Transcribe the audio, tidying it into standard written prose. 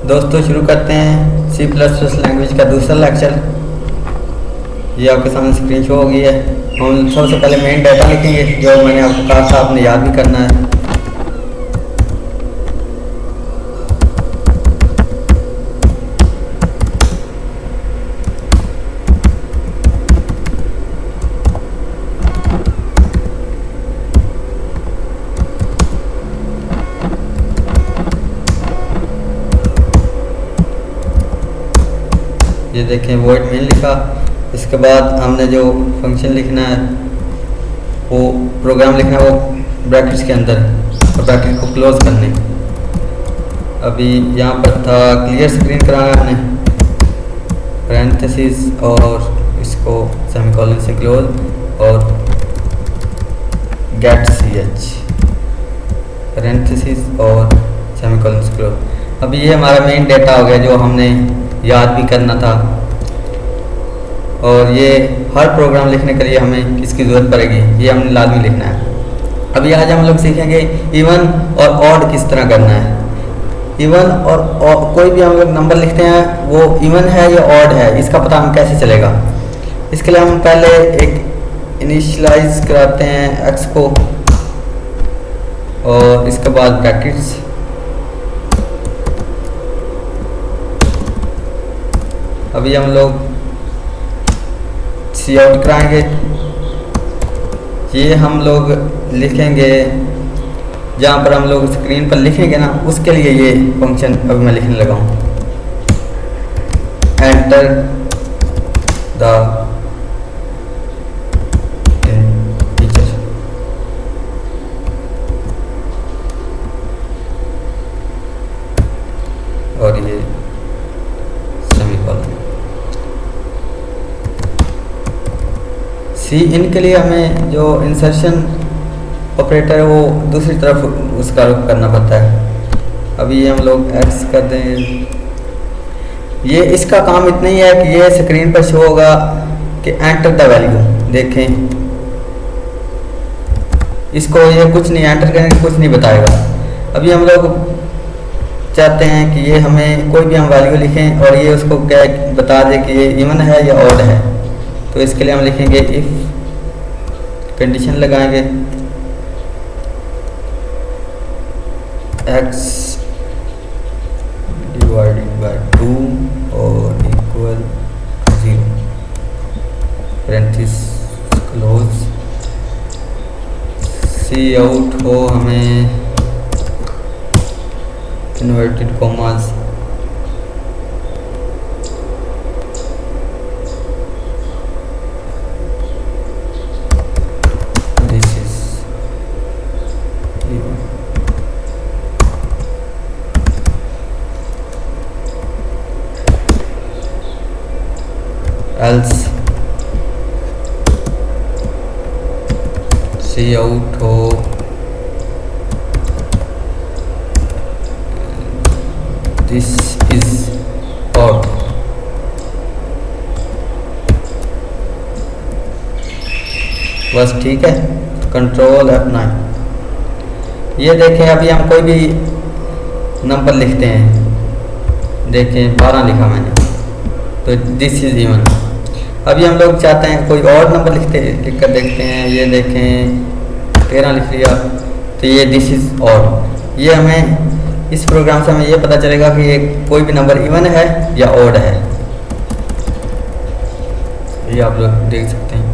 दोस्तों शुरू करते हैं सी प्लस प्लस लैंग्वेज का दूसरा लेक्चर। ये आपके सामने स्क्रीन शो हो गई है। हम सबसे पहले मेन डाटा लिखेंगे जो मैंने आपको कहा था, आपने याद भी करना है। ये देखें वॉइड मेन लिखा। इसके बाद हमने जो फंक्शन लिखना है, वो प्रोग्राम लिखना है, वो ब्रैकेट्स के अंदर और ब्रैकेट को क्लोज करने। अभी यहाँ पर था क्लियर स्क्रीन कराना है हमने, पैरेंथेसिस और इसको सेमीकोलन से क्लोज और गेट ch, पैरेंथेसिस और सेमीकोलन से क्लोज। अभी ये हमारा मेन डेटा हो गया जो हमने याद भी करना था, और ये हर प्रोग्राम लिखने के लिए हमें इसकी ज़रूरत पड़ेगी, ये हमने लाजमी लिखना है। अभी आज हम लोग सीखेंगे इवन और ऑड किस तरह करना है। इवन और कोई भी हम लोग नंबर लिखते हैं वो इवन है या ऑड है, इसका पता हम कैसे चलेगा। इसके लिए हम पहले एक इनिशियलाइज कराते हैं x को, और इसके बाद ब्रैकेट्स। अभी हम लोग सी आउट कराएंगे। ये हम लोग लिखेंगे जहाँ पर हम लोग स्क्रीन पर लिखेंगे ना, उसके लिए ये फंक्शन अभी मैं लिखने लगा हूँ। Enter the teacher. और ये सेमीकोलन। सी इन के लिए हमें जो इंसर्शन ऑपरेटर है वो दूसरी तरफ उसका रुख करना पड़ता है। अभी ये हम लोग एक्स कर दें। ये इसका काम इतना ही है कि ये स्क्रीन पर शो होगा कि एंटर द वैल्यू। देखें इसको ये कुछ नहीं एंटर करेंगे, कुछ नहीं बताएगा। अभी हम लोग चाहते हैं कि ये हमें कोई भी हम वैल्यू लिखें और ये उसको क्या बता दे कि ये इवन है या ऑड है। तो इसके लिए हम लिखेंगे इफ, कंडीशन लगाएंगे x डिवाइडेड बाय 2 और इक्वल 0, पैरेंथेसिस क्लोज। सी आउट हो हमें इन्वर्टेड कॉमास। else सी आउट हो दिस इज ऑड। बस ठीक है, कंट्रोल F9। ये देखें अभी हम कोई भी नंबर लिखते हैं, देखें 12 लिखा मैंने, तो दिस इज इवन। अभी हम लोग चाहते हैं कोई और नंबर लिख कर देखते हैं। ये देखें 13 लिख लिया, तो ये दिस इज ऑड। ये हमें इस प्रोग्राम से हमें ये पता चलेगा कि ये कोई भी नंबर इवन है या ऑड है। ये आप लोग देख सकते हैं।